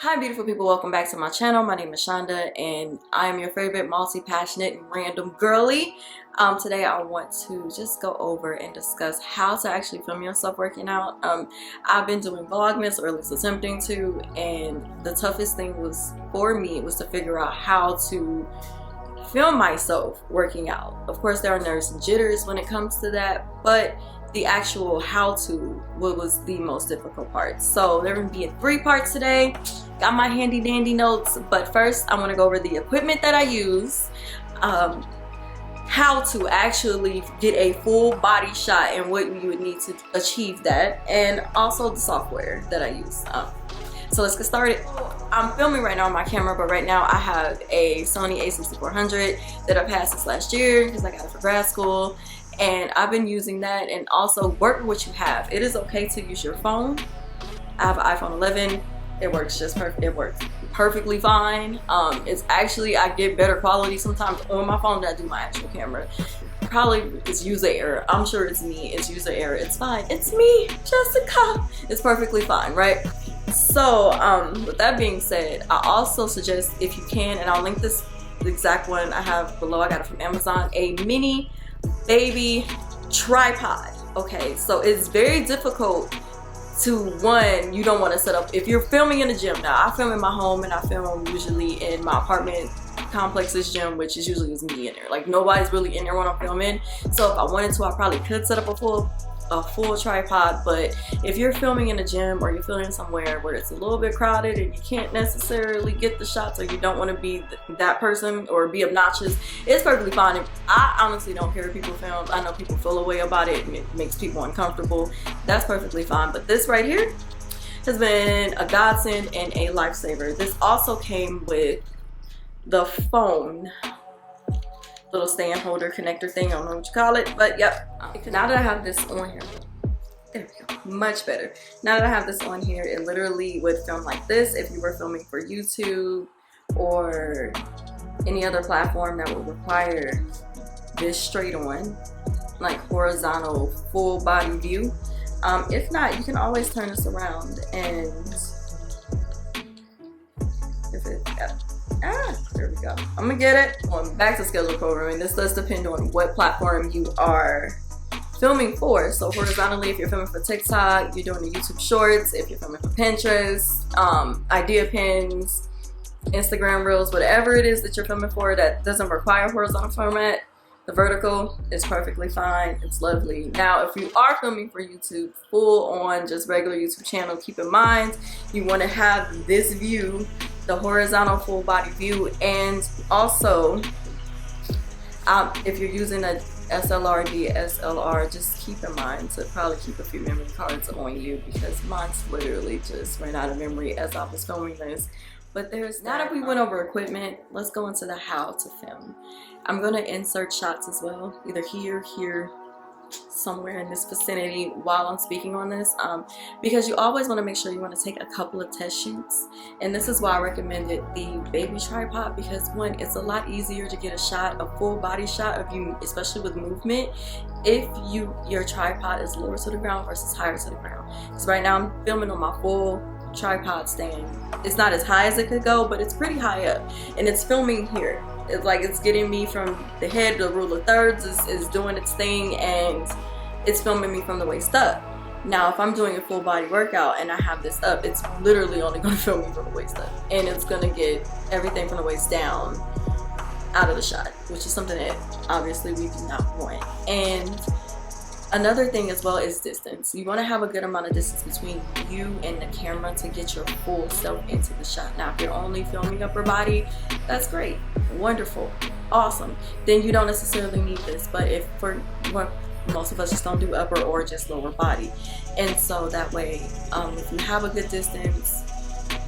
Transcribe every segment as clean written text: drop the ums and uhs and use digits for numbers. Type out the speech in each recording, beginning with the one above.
Hi beautiful people, welcome back to my channel. My name is Shonda and I am your favorite multi-passionate and random girly. Today I want to just go over and discuss how to actually film yourself working out. I've been doing Vlogmas, or at least attempting to, and the toughest thing was for me was to figure out how to film myself working out. Of course there are nerves and jitters when it comes to that, but the actual how-to was the most difficult part. So there will be in 3 parts today. Got my handy dandy notes, but first I want to go over the equipment that I use, how to actually get a full body shot and what you would need to achieve that, and also the software that I use. So let's get started. I'm filming right now on my camera, but right now I have a Sony a6400 that I passed this last year because I got it for grad school, and I've been using that. And also work with what you have. It is okay to use your phone. I have an iPhone 11. It works just perfect. It works perfectly fine. It's actually, I get better quality sometimes on my phone than I do my actual camera. Probably it's user error. I'm sure it's me. It's user error. It's fine. It's me, Jessica. It's perfectly fine, right? So with that being said, I also suggest, if you can, and I'll link this exact one I have below. I got it from Amazon. A mini baby tripod. Okay, so it's very difficult to, one, you don't want to set up, if you're filming in a gym. Now I film in my home and I film usually in my apartment complex's gym, which is usually just me in there. Like nobody's really in there when I'm filming. So if I wanted to, I probably could set up a full tripod. But if you're filming in a gym or you're filming somewhere where it's a little bit crowded and you can't necessarily get the shots, or you don't want to be that person or be obnoxious, it's perfectly fine. I honestly don't care if people film. I know people feel a way about it and it makes people uncomfortable. That's perfectly fine. But this right here has been a godsend and a lifesaver. This also came with the phone little stand holder connector thing. I don't know what you call it, but yep. Now that I have this on here, there we go, much better. Now that I have this on here, it literally would film like this if you were filming for YouTube or any other platform that would require this straight on, like horizontal full body view. If not, you can always turn this around, and if it, there we go. I'm gonna get it. Going back to scheduled programming, this does depend on what platform you are filming for. So horizontally, if you're filming for TikTok, you're doing the YouTube Shorts. If you're filming for Pinterest, idea pins, Instagram Reels, whatever it is that you're filming for that doesn't require horizontal format, the vertical is perfectly fine. It's lovely. Now, if you are filming for YouTube, full on just regular YouTube channel, keep in mind you want to have this view, the horizontal full body view. And also if you're using a SLR, DSLR, just keep in mind to probably keep a few memory cards on you, because mine's literally just ran out of memory as I was filming this. But there's now that we went over equipment, let's go into the how to film. I'm gonna insert shots as well, either here, somewhere in this vicinity while I'm speaking on this, because you always want to make sure you want to take a couple of test shoots. And this is why I recommended the baby tripod, because one, it's a lot easier to get a shot, a full body shot of you, especially with movement, if your tripod is lower to the ground versus higher to the ground. Because right now I'm filming on my full tripod stand. It's not as high as it could go, but it's pretty high up, and it's filming here. It's like it's getting me from the head. The rule of thirds is doing its thing, and it's filming me from the waist up. Now if I'm doing a full body workout and I have this up, it's literally only going to film me from the waist up, and it's going to get everything from the waist down out of the shot, which is something that obviously we do not want. And another thing as well is distance. You want to have a good amount of distance between you and the camera to get your full self into the shot. Now if you're only filming upper body, that's great, wonderful, awesome. Then you don't necessarily need this. But if for most of us just don't do upper or just lower body, and so that way if you have a good distance,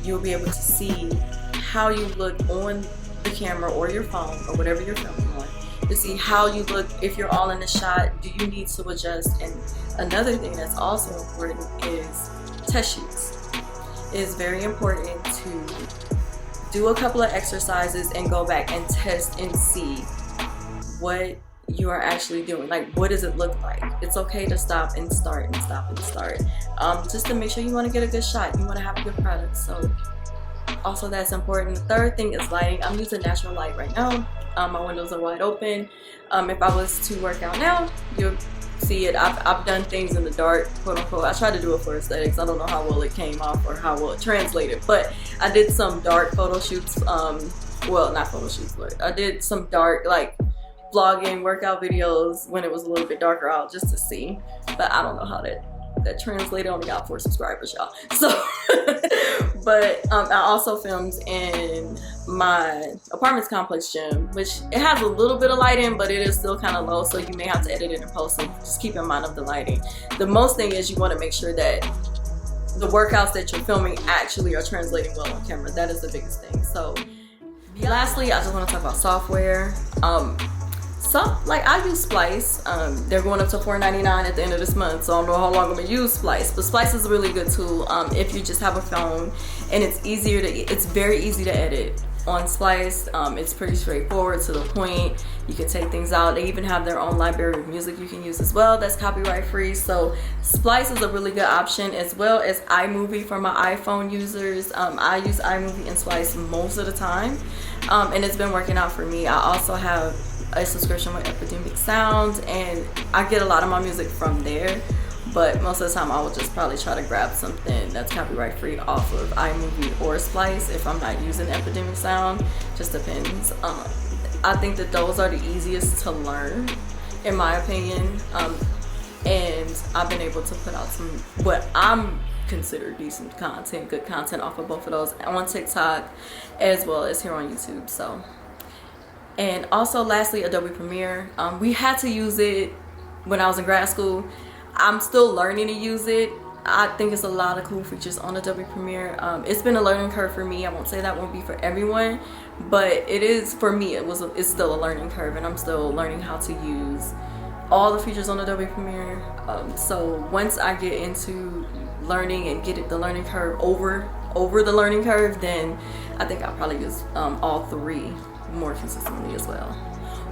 you'll be able to see how you look on the camera or your phone or whatever you're filming on, to see how you look. If you're all in the shot, do you need to adjust? And another thing that's also important is test sheets. It is very important to do a couple of exercises and go back and test and see what you are actually doing. Like, what does it look like? It's okay to stop and start and stop and start, just to make sure you want to get a good shot. You want to have a good product. So Also, that's important. The third thing is lighting. I'm using natural light right now. My windows are wide open. If I was to work out now, you'll see it. I've done things in the dark, quote unquote. I tried to do it for aesthetics. I don't know how well it came off or how well it translated, but I did some dark photo shoots. Well, not photo shoots, but I did some dark, like, vlogging workout videos when it was a little bit darker out, just to see. But I don't know how that translated. Only got 4 subscribers, y'all. So but I also filmed in my apartment's complex gym, which it has a little bit of lighting, but it is still kind of low, so you may have to edit it in post. So just keep in mind of the lighting. The most thing is you want to make sure that the workouts that you're filming actually are translating well on camera. That is the biggest thing. So lastly, I just want to talk about software. Like, I use Splice. They're going up to $4.99 at the end of this month, so I don't know how long I'm gonna use Splice, but Splice is a really good tool if you just have a phone, and it's very easy to edit on Splice. It's pretty straightforward, to the point. You can take things out. They even have their own library of music you can use as well that's copyright free. So Splice is a really good option, as well as iMovie for my iPhone users. I use iMovie and Splice most of the time, and it's been working out for me. I also have a subscription with Epidemic Sound, and I get a lot of my music from there, but most of the time I will just probably try to grab something that's copyright free off of iMovie or Splice if I'm not using Epidemic Sound. Just depends. I think that those are the easiest to learn, in my opinion, and I've been able to put out some what I'm consider decent content, good content off of both of those on TikTok as well as here on YouTube. So, and also lastly, Adobe Premiere. We had to use it when I was in grad school. I'm still learning to use it. I think it's a lot of cool features on Adobe Premiere. It's been a learning curve for me. I won't say that won't be for everyone, but it is for me. It's still a learning curve, and I'm still learning how to use all the features on Adobe Premiere. So once I get into learning and get the learning curve over the learning curve, then I think I'll probably use all 3 more consistently as well.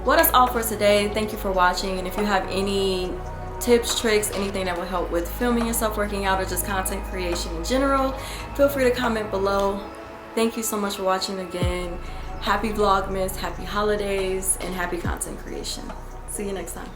Well, that's all for today. Thank you for watching, and if you have any tips, tricks, anything that will help with filming yourself working out or just content creation in general, feel free to comment below. Thank you so much for watching again. Happy Vlogmas, happy holidays, and happy content creation. See you next time.